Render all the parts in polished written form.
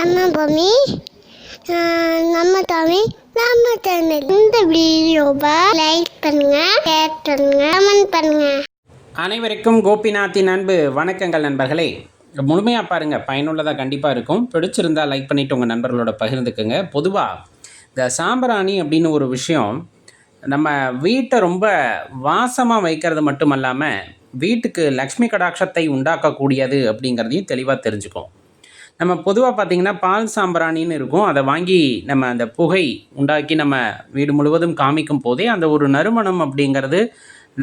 நம்ம பூமி நம்ம தமிழ் நம்ம சேனல். இந்த வீடியோவை லைக் பண்ணுங்க, ஷேர் பண்ணுங்க, கமெண்ட் பண்ணுங்க. அனைவருக்கும் கோபிநாத்தின் அன்பு வணக்கங்கள் நண்பர்களே. முழுமையாக பாருங்கள், பயனுள்ளதாக கண்டிப்பாக இருக்கும். பிடிச்சிருந்தால் லைக் பண்ணிவிட்டு உங்கள் நண்பர்களோட பகிர்ந்துக்குங்க. பொதுவாக இந்த சாம்பிராணி அப்படின்னு ஒரு விஷயம் நம்ம வீட்டை ரொம்ப வாசமாக வைக்கிறது மட்டும் இல்லாமல் வீட்டுக்கு லக்ஷ்மி கடாட்சத்தை உண்டாக்கக்கூடியது அப்படிங்கிறதையும் தெளிவாக தெரிஞ்சுக்கும். நம்ம பொதுவாக பார்த்திங்கன்னா பால் சாம்பிராணின்னு இருக்கும். அதை வாங்கி நம்ம அந்த புகை உண்டாக்கி நம்ம வீடு முழுவதும் காமிக்கும் போதே அந்த ஒரு நறுமணம் அப்படிங்கிறது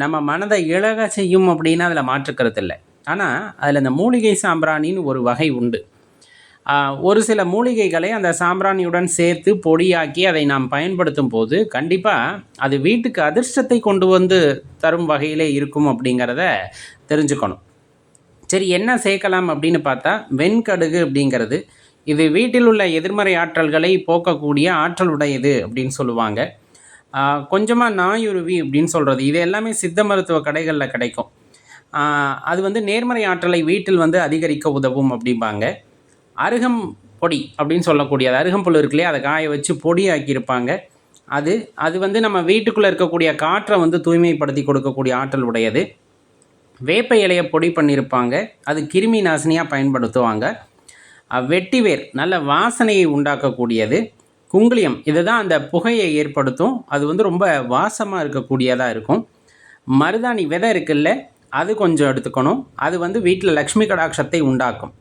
நம்ம மனதை இழக செய்யும் அப்படின்னு அதில் மாற்றுக்கிறது இல்லை. ஆனால் அதில் இந்த மூலிகை சாம்பிராணின்னு ஒரு வகை உண்டு. ஒரு சில மூலிகைகளை அந்த சாம்பிராணியுடன் சேர்த்து பொடியாக்கி அதை நாம் பயன்படுத்தும் போது கண்டிப்பாக அது வீட்டுக்கு அதிர்ஷ்டத்தை கொண்டு வந்து தரும் வகையிலே இருக்கும் அப்படிங்கிறத தெரிஞ்சுக்கணும். சரி, என்ன சேர்க்கலாம் அப்படின்னு பார்த்தா வெண்கடுகு அப்படிங்கிறது இது வீட்டில் உள்ள எதிர்மறை ஆற்றல்களை போக்கக்கூடிய ஆற்றல் உடையது அப்படின்னு சொல்லுவாங்க. கொஞ்சமாக நாயுருவி அப்படின்னு சொல்கிறது, இது எல்லாமே சித்த மருத்துவ கடைகளில் கிடைக்கும். அது நேர்மறை ஆற்றலை வீட்டில் அதிகரிக்க உதவும் அப்படிம்பாங்க. அருகம் பொடி அப்படின்னு சொல்லக்கூடியது, அருகம்புல் இருக்குல்லையே, அதை காய வச்சு பொடி ஆக்கியிருப்பாங்க. அது நம்ம வீட்டுக்குள்ளே இருக்கக்கூடிய காற்றை தூய்மைப்படுத்தி கொடுக்கக்கூடிய ஆற்றல் உடையது. வேப்ப இலையை பொடி பண்ணியிருப்பாங்க, அது கிருமி நாசினியாக பயன்படுத்துவாங்க. வெட்டிவேர் நல்ல வாசனையை உண்டாக்கக்கூடியது. குங்குளியம் இதுதான் அந்த புகையை ஏற்படுத்தும், அது ரொம்ப வாசமாக இருக்கக்கூடியதாக இருக்கும். மருதாணி விதை இருக்குல்ல, அது கொஞ்சம் எடுத்துக்கணும். அது வீட்டில் லக்ஷ்மி கடாட்சத்தை உண்டாக்கும்.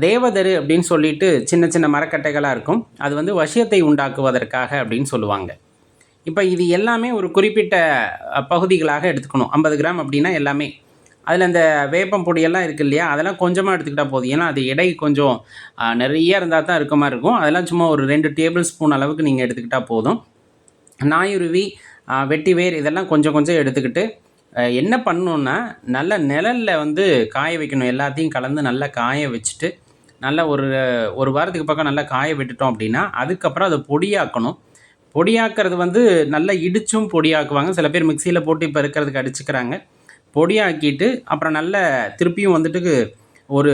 தேவதரு அப்படின்னு சொல்லிட்டு சின்ன சின்ன மரக்கட்டைகளாக இருக்கும், அது வசியத்தை உண்டாக்குவதற்காக அப்படின்னு சொல்லுவாங்க. இப்போ இது எல்லாமே ஒரு குறிப்பிட்ட பகுதிகளாக எடுத்துக்கணும். 50 கிராம் அப்படின்னா எல்லாமே. அதில் அந்த வேப்பம் பொடியெல்லாம் இருக்குது இல்லையா, அதெல்லாம் கொஞ்சமாக எடுத்துக்கிட்டால் போதும். ஏன்னா அது எடை கொஞ்சம் நிறைய இருந்தால் தான் இருக்க மாதிரி இருக்கும். அதெல்லாம் சும்மா ஒரு 2 டேபிள் ஸ்பூன் அளவுக்கு நீங்கள் எடுத்துக்கிட்டால் போதும். நாயுருவி, வெட்டிவேர் இதெல்லாம் கொஞ்சம் கொஞ்சம் எடுத்துக்கிட்டு என்ன பண்ணணுன்னா நல்ல நிழலில் காய வைக்கணும். எல்லாத்தையும் கலந்து நல்லா காய வச்சுட்டு நல்லா ஒரு வாரத்துக்கு பக்கம் நல்லா காய விட்டுட்டோம் அப்படின்னா அதுக்கப்புறம் அதை பொடியாக்கணும். பொடியாக்கிறது நல்லா இடிச்சும் பொடியாக்குவாங்க. சில பேர் மிக்சியில் போட்டு இப்போ இருக்கிறதுக்கு அடிச்சுக்கிறாங்க. பொடியாக்கிட்டு அப்புறம் நல்ல திருப்பியும் ஒரு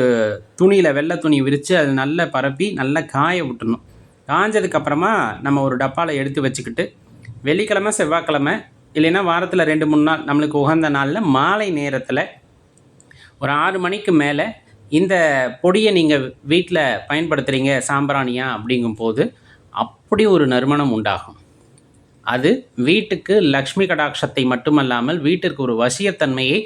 துணியில் வெள்ளை துணி விரித்து அது நல்லா பரப்பி நல்லா காய விட்டுணும். காஞ்சதுக்கப்புறமா நம்ம ஒரு டப்பாவில் எடுத்து வச்சுக்கிட்டு வெள்ளிக்கிழமை செவ்வாய்க்கிழமை இல்லைன்னா வாரத்தில் 2-3 நாள் நம்மளுக்கு உகந்த நாளில் மாலை நேரத்தில் ஒரு 6 மணிக்கு மேலே இந்த பொடியை நீங்கள் வீட்டில் பயன்படுத்துகிறீங்க சாம்பிராணியா அப்படிங்கும்போது அப்படி ஒரு நறுமணம் உண்டாகும். அது வீட்டுக்கு லக்ஷ்மி கடாட்சத்தை மட்டுமல்லாமல் வீட்டிற்கு ஒரு வசியத்தன்மையை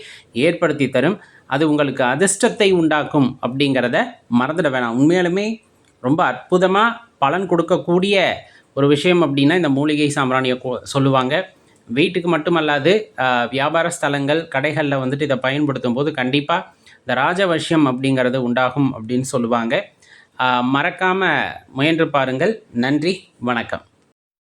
ஏற்படுத்தி தரும். அது உங்களுக்கு அதிர்ஷ்டத்தை உண்டாக்கும் அப்படிங்கிறத மறந்துட வேணாம். உண்மையாலுமே ரொம்ப அற்புதமாக பலன் கொடுக்கக்கூடிய ஒரு விஷயம் அப்படின்னா இந்த மூலிகை சாம்பிராணியை சொல்லுவாங்க. வீட்டுக்கு மட்டுமல்லாது வியாபார ஸ்தலங்கள் கடைகளில் இதை பயன்படுத்தும் போது கண்டிப்பாக இந்த ராஜவசியம் அப்படிங்கிறது உண்டாகும் அப்படின்னு சொல்லுவாங்க. மறக்காமல் முயன்று பாருங்கள். நன்றி, வணக்கம்.